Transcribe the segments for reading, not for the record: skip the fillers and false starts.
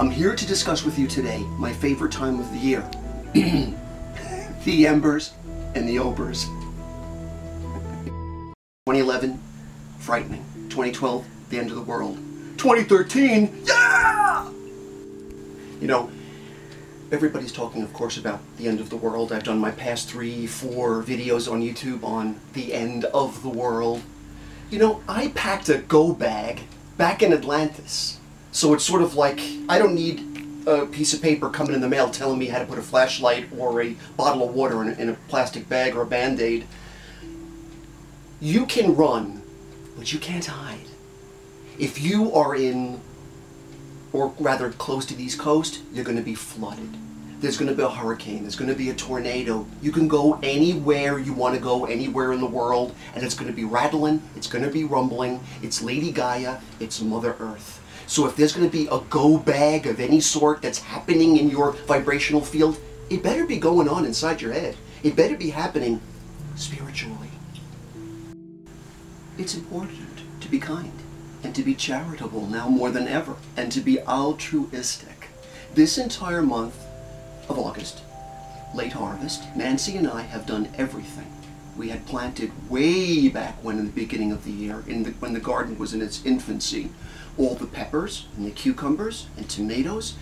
I'm here to discuss with you today my favorite time of the year. The Embers and the Obers. 2011, frightening. 2012, the end of the world. 2013, yeah! You know, everybody's talking, of course, about the end of the world. I've done my past 3-4 videos on YouTube on the end of the world. You know, I packed a go bag back in Atlantis. So it's sort of like, I don't need a piece of paper coming in the mail telling me how to put a flashlight or a bottle of water in a plastic bag or a Band-Aid. You can run, but you can't hide. If you are in, or rather close to the East Coast, you're going to be flooded. There's going to be a hurricane, there's going to be a tornado. You can go anywhere you want to go, anywhere in the world, and it's going to be rattling, it's going to be rumbling, it's Lady Gaia, it's Mother Earth. So if there's going to be a go bag of any sort that's happening in your vibrational field, it better be going on inside your head. It better be happening spiritually. It's important to be kind and to be charitable now more than ever and to be altruistic. This entire month of August, late harvest, Nancy and I have done everything. We had planted way back when in the beginning of the year, when the garden was in its infancy, all the peppers and the cucumbers and tomatoes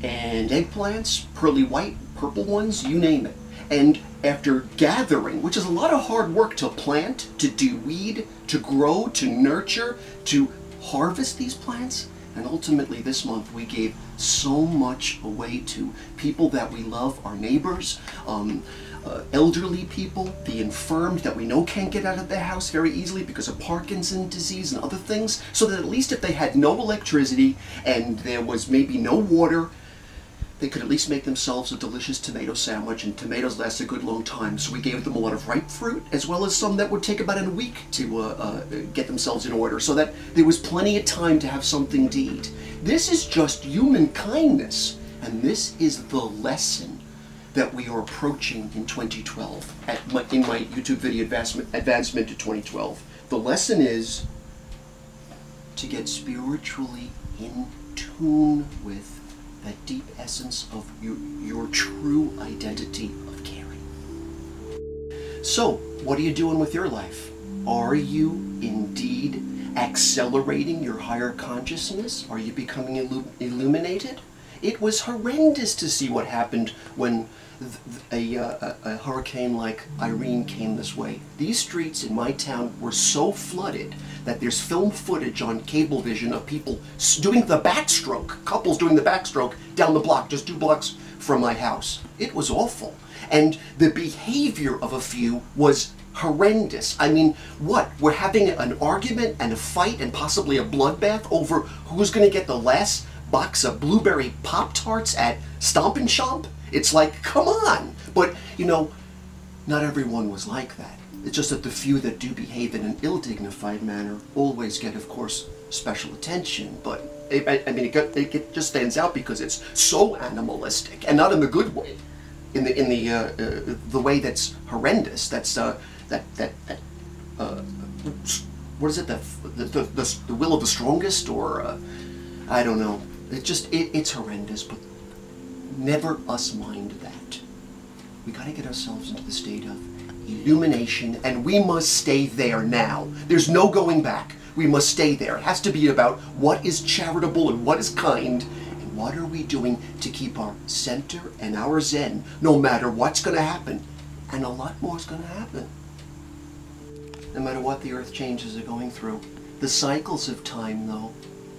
and eggplants, pearly white, purple ones, you name it. And after gathering, which is a lot of hard work to plant, to de-weed, to grow, to nurture, to harvest these plants, and ultimately this month we gave so much away to people that we love, our neighbors, elderly people, the infirmed that we know can't get out of their house very easily because of Parkinson's disease and other things, so that at least if they had no electricity and there was maybe no water, they could at least make themselves a delicious tomato sandwich, and tomatoes last a good long time. So we gave them a lot of ripe fruit, as well as some that would take about a week to get themselves in order, so that there was plenty of time to have something to eat. This is just human kindness, and this is the lesson that we are approaching in 2012, in my YouTube video advancement to 2012. The lesson is to get spiritually in tune with that deep essence of your true identity of caring. So, what are you doing with your life? Are you indeed accelerating your higher consciousness? Are you becoming illuminated? It was horrendous to see what happened when a hurricane like Irene came this way. These streets in my town were so flooded that there's film footage on Cablevision of people doing the backstroke, couples doing the backstroke down the block, just 2 blocks from my house. It was awful. And the behavior of a few was horrendous. I mean, what? We're having an argument and a fight and possibly a bloodbath over who's going to get the last box of blueberry Pop-Tarts at Stomp and Shomp? It's like, come on! But, you know, not everyone was like that. It's just that the few that do behave in an ill-dignified manner always get, of course, special attention. But, I mean, it just stands out because it's so animalistic, and not in the good way. In the way that's horrendous. That's, what is it? The will of the strongest, or, I don't know. It's horrendous, but never us mind that. We gotta get ourselves into the state of illumination, and we must stay there now. There's no going back. We must stay there. It has to be about what is charitable and what is kind, and what are we doing to keep our center and our zen, no matter what's gonna happen. And a lot more is gonna happen. No matter what the earth changes are going through. The cycles of time, though,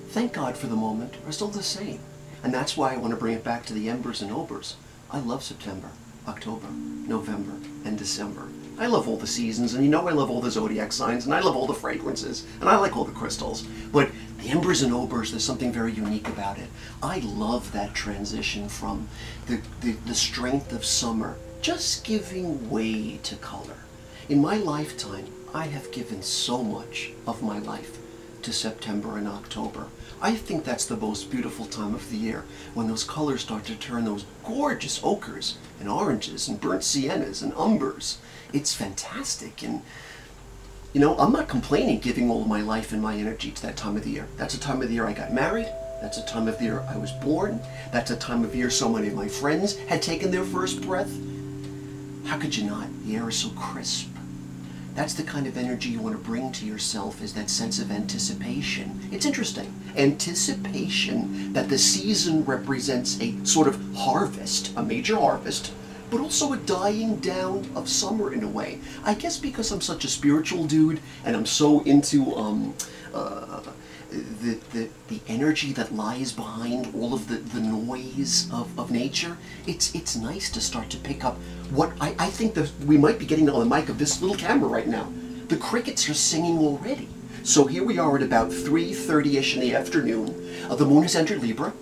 thank God for the moment, are still the same. And that's why I want to bring it back to the Embers and Obers. I love September, October, November, and December. I love all the seasons, and you know I love all the zodiac signs, and I love all the fragrances, and I like all the crystals. But the Embers and Obers, there's something very unique about it. I love that transition from the strength of summer, just giving way to color. In my lifetime, I have given so much of my life to September and October. I think that's the most beautiful time of the year, when those colors start to turn those gorgeous ochres and oranges and burnt siennas and umbers. It's fantastic, and you know, I'm not complaining giving all of my life and my energy to that time of the year. That's the time of the year I got married, That's a time of the year I was born. That's a time of year so many of my friends had taken their first breath. How could you not? The air is so crisp. That's the kind of energy you want to bring to yourself, is that sense of anticipation. It's interesting. Anticipation that the season represents a sort of harvest, a major harvest, but also a dying down of summer in a way. I guess because I'm such a spiritual dude and I'm so into the energy that lies behind all of the noise of nature, it's nice to start to pick up what I think that we might be getting on the mic of this little camera right now. The crickets are singing already. So here we are at about 3:30ish in the afternoon. The moon has entered Libra.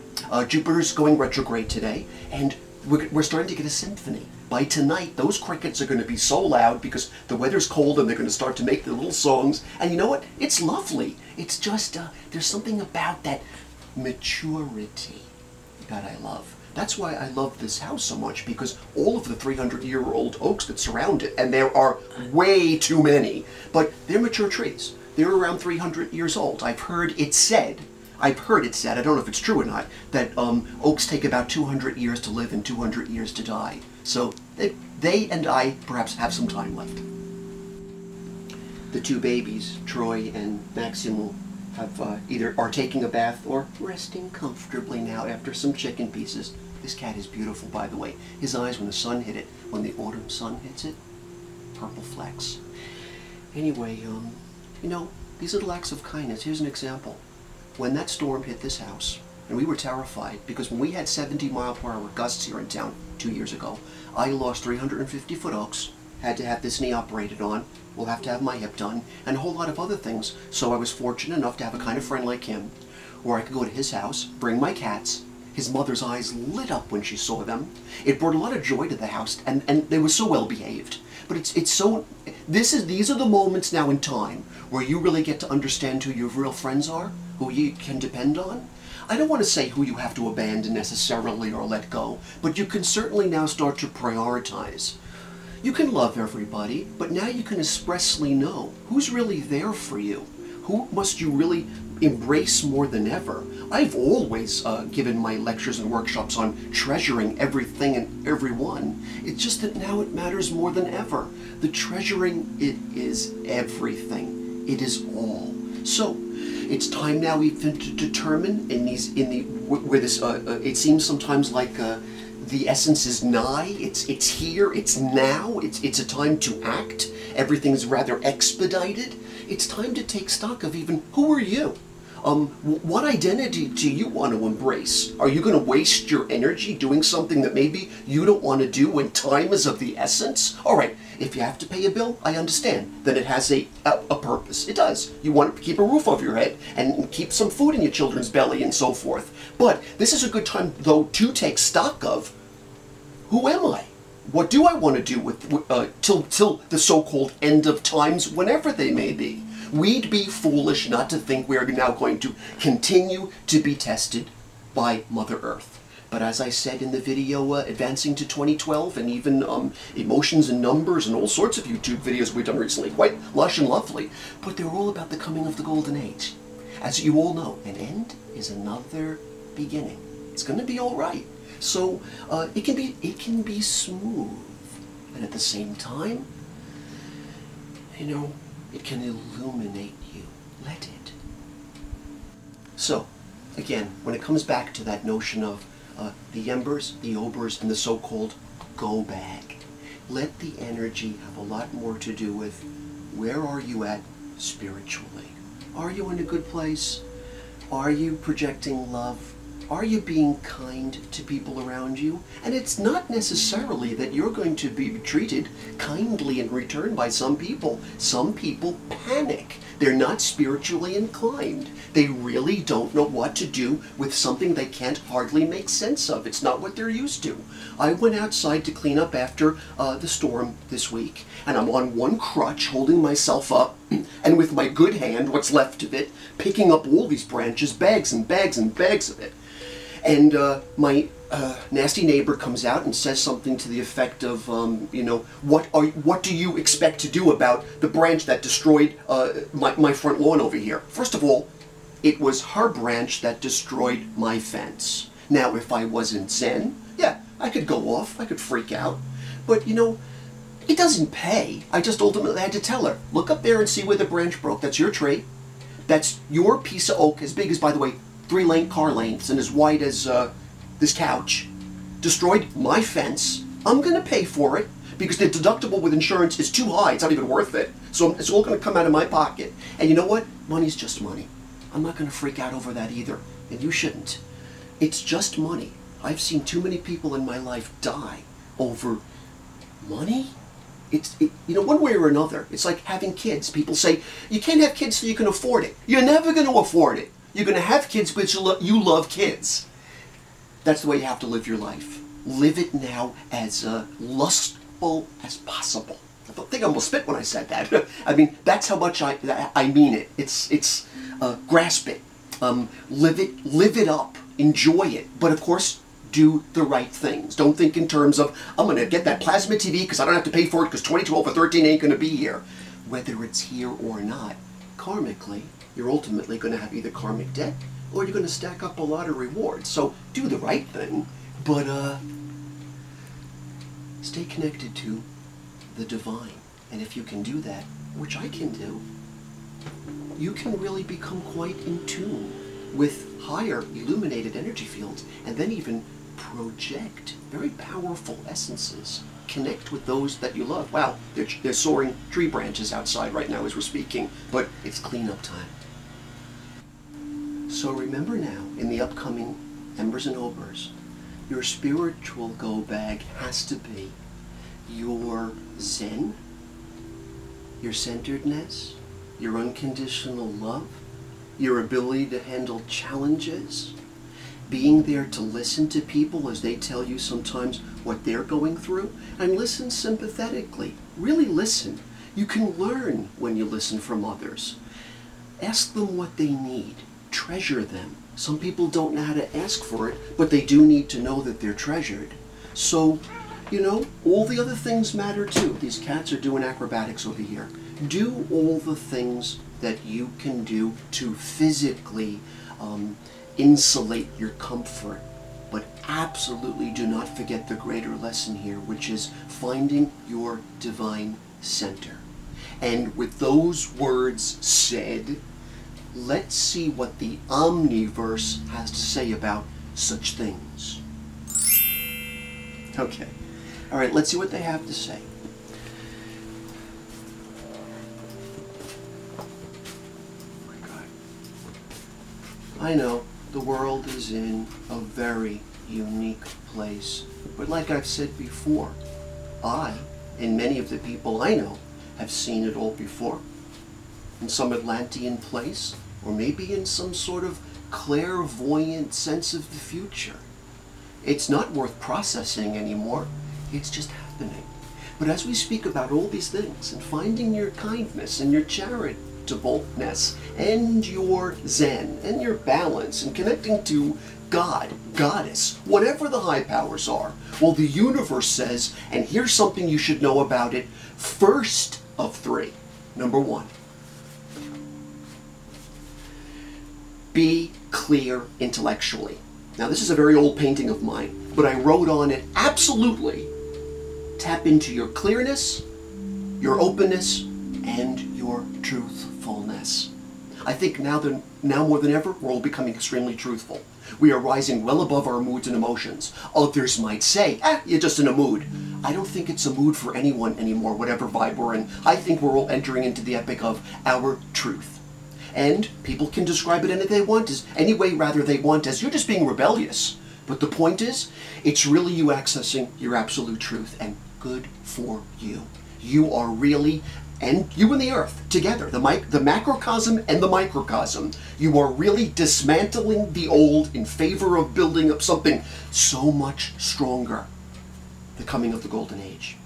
Jupiter's going retrograde today, and we're starting to get a symphony. By tonight, those crickets are going to be so loud because the weather's cold and they're going to start to make their little songs. And you know what? It's lovely. It's just, there's something about that maturity that I love. That's why I love this house so much, because all of the 300-year-old oaks that surround it, and there are way too many, but they're mature trees. They're around 300 years old. I've heard it said, I don't know if it's true or not, that oaks take about 200 years to live and 200 years to die. So they and I perhaps have some time left. The two babies, Troy and Maximo, have either are taking a bath or resting comfortably now after some chicken pieces. This cat is beautiful, by the way. His eyes, when the sun hit it, when the autumn sun hits it, purple flecks. Anyway, you know, these little acts of kindness. Here's an example. When that storm hit this house, and we were terrified, because when we had 70-mile-per-hour gusts here in town 2 years ago, I lost 350-foot oaks, had to have this knee operated on, will have to have my hip done, and a whole lot of other things. So I was fortunate enough to have a kind of friend like him, where I could go to his house, bring my cats. His mother's eyes lit up when she saw them. It brought a lot of joy to the house, and they were so well behaved. But it's so, these are the moments now in time where you really get to understand who your real friends are, who you can depend on. I don't want to say who you have to abandon necessarily or let go, but you can certainly now start to prioritize. You can love everybody, but now you can expressly know who's really there for you. Who must you really embrace more than ever? I've always given my lectures and workshops on treasuring everything and everyone. It's just that now it matters more than ever. The treasuring, it is everything. It is all. So, it's time now even to determine it seems sometimes like the essence is nigh, it's here, it's now, it's a time to act. Everything's rather expedited. It's time to take stock of even, who are you? What identity do you want to embrace? Are you going to waste your energy doing something that maybe you don't want to do when time is of the essence? All right, if you have to pay a bill, I understand that it has a purpose. It does. You want to keep a roof over your head and keep some food in your children's belly and so forth. But this is a good time, though, to take stock of, who am I? What do I want to do with till the so-called end of times, whenever they may be? We'd be foolish not to think we are now going to continue to be tested by Mother Earth. But as I said in the video Advancing to 2012, and even Emotions and Numbers and all sorts of YouTube videos we've done recently, quite lush and lovely, but they're all about the coming of the Golden Age. As you all know, an end is another beginning. It's going to be all right. So it can be smooth, and at the same time, you know, it can illuminate you. Let it. So, again, when it comes back to that notion of the Embers, the Obers, and the so-called go bag, let the energy have a lot more to do with where are you at spiritually. Are you in a good place? Are you projecting love? Are you being kind to people around you? And it's not necessarily that you're going to be treated kindly in return by some people. Some people panic. They're not spiritually inclined. They really don't know what to do with something they can't hardly make sense of. It's not what they're used to. I went outside to clean up after the storm this week, and I'm on one crutch holding myself up, and with my good hand, what's left of it, picking up all these branches, bags and bags and bags of it. And my nasty neighbor comes out and says something to the effect of, you know, what do you expect to do about the branch that destroyed my front lawn over here? First of all, It was her branch that destroyed my fence. Now, if I wasn't Zen, yeah, I could go off, I could freak out. But, you know, it doesn't pay. I just ultimately had to tell her, look up there and see where the branch broke. That's your tree. That's your piece of oak, as big as, by the way, 3-lane car lengths and as wide as this couch. Destroyed my fence. I'm going to pay for it because the deductible with insurance is too high. It's not even worth it. So it's all going to come out of my pocket. And you know what? Money's just money. I'm not going to freak out over that either. And you shouldn't. It's just money. I've seen too many people in my life die over money. You know, one way or another, it's like having kids. People say, you can't have kids so you can afford it. You're never going to afford it. You're going to have kids because you love kids. That's the way you have to live your life. Live it now as lustful as possible. I think I almost spit when I said that. I mean, that's how much I mean it. It's grasp it. Live it up. Enjoy it. But of course, do the right things. Don't think in terms of, I'm going to get that plasma TV because I don't have to pay for it because 2012 or 13 ain't going to be here. Whether it's here or not, karmically, you're ultimately going to have either karmic debt or you're going to stack up a lot of rewards. So do the right thing, but stay connected to the divine. And if you can do that, which I can do, you can really become quite in tune with higher illuminated energy fields and then even project very powerful essences. Connect with those that you love. Wow, they're soaring tree branches outside right now as we're speaking, but it's cleanup time. So remember now, in the upcoming Embers and Obers, your spiritual go bag has to be your Zen, your centeredness, your unconditional love, your ability to handle challenges, being there to listen to people as they tell you sometimes what they're going through, and listen sympathetically. Really listen. You can learn when you listen from others. Ask them what they need. Treasure them. Some people don't know how to ask for it, but they do need to know that they're treasured. So, you know, all the other things matter too. These cats are doing acrobatics over here. Do all the things that you can do to physically insulate your comfort. But absolutely do not forget the greater lesson here, which is finding your divine center. And with those words said, let's see what the Omniverse has to say about such things. Okay. All right, let's see what they have to say. I know the world is in a very unique place, but like I've said before, I, and many of the people I know, have seen it all before. In some Atlantean place, or maybe in some sort of clairvoyant sense of the future. It's not worth processing anymore, it's just happening. But as we speak about all these things, and finding your kindness and your charitableness, and your Zen, and your balance, and connecting to God, Goddess, whatever the high powers are, well, the universe says, and here's something you should know about it, first of three. Number one, be clear intellectually. Now, this is a very old painting of mine, but I wrote on it, absolutely tap into your clearness, your openness, and your truthfulness. I think now more than ever, we're all becoming extremely truthful. We are rising well above our moods and emotions. Others might say, you're just in a mood. I don't think it's a mood for anyone anymore, whatever vibe we're in. I think we're all entering into the epic of our truth. And people can describe it any way they want as you're just being rebellious. But the point is, it's really you accessing your absolute truth, and good for you. You are really, and you and the earth together, the macrocosm and the microcosm, you are really dismantling the old in favor of building up something so much stronger. The coming of the golden age.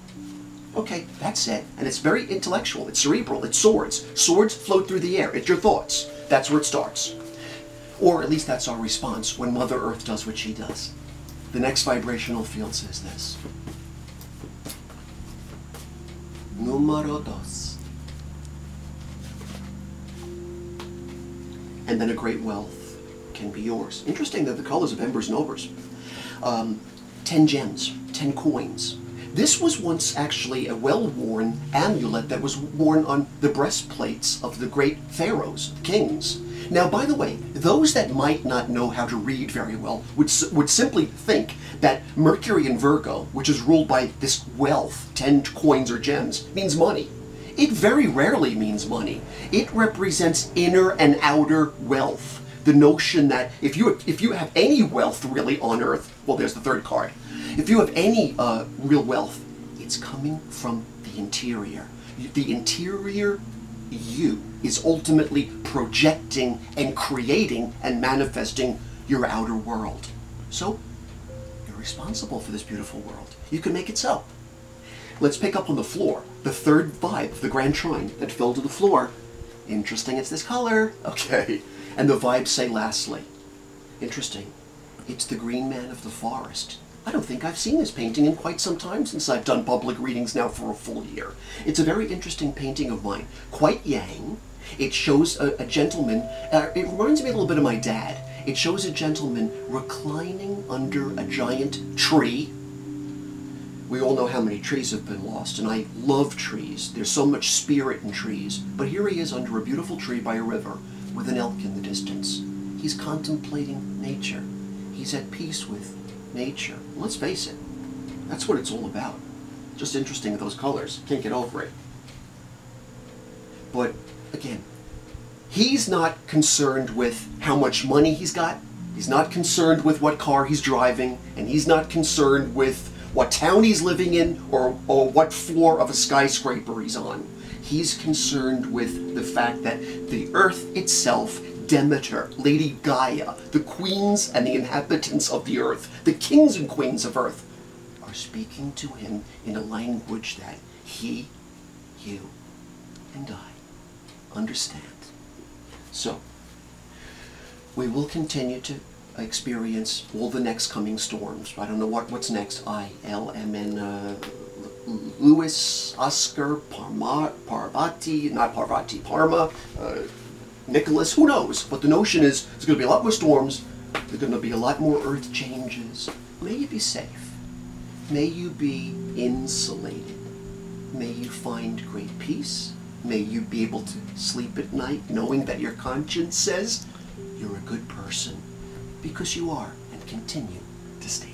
Okay, that's it. And it's very intellectual, it's cerebral, it's swords. Swords float through the air, it's your thoughts. That's where it starts. Or at least that's our response when Mother Earth does what she does. The next vibrational field says this. Número dos. and then a great wealth can be yours. Interesting that the colors of Embers and Obers. 10 gems, 10 coins. This was once actually a well-worn amulet that was worn on the breastplates of the great pharaohs, kings. Now, by the way, those that might not know how to read very well would simply think that Mercury in Virgo, which is ruled by this wealth, 10 coins or gems, means money. It very rarely means money. It represents inner and outer wealth. The notion that if you have any wealth really on earth, well, there's the third card. If you have any real wealth, it's coming from the interior. The interior you is ultimately projecting and creating and manifesting your outer world. So, you're responsible for this beautiful world. You can make it so. Let's pick up on the floor. The third vibe of the Grand Trine that fell to the floor. Interesting, it's this color. Okay. And the vibes say lastly. Interesting. It's the green man of the forest. I don't think I've seen this painting in quite some time since I've done public readings now for a full year. It's a very interesting painting of mine. Quite yang. It shows a gentleman, it reminds me a little bit of my dad. It shows a gentleman reclining under a giant tree. We all know how many trees have been lost, and I love trees. There's so much spirit in trees. But here he is under a beautiful tree by a river with an elk in the distance. He's contemplating nature. He's at peace with nature. Let's face it, that's what it's all about. Just interesting, those colors. Can't get over it. But again, he's not concerned with how much money he's got. He's not concerned with what car he's driving, and he's not concerned with what town he's living in or what floor of a skyscraper he's on. He's concerned with the fact that the earth itself, Demeter, Lady Gaia, the queens and the inhabitants of the earth, the kings and queens of earth, are speaking to him in a language that he, you, and I understand. So, we will continue to experience all the next coming storms. I don't know what's next. I-L-M-N, Louis, Oscar, Parvati, not Parvati, Parma, Nicholas, who knows? But the notion is there's going to be a lot more storms, there's going to be a lot more earth changes. May you be safe. May you be insulated. May you find great peace. May you be able to sleep at night knowing that your conscience says you're a good person, because you are, and continue to stay.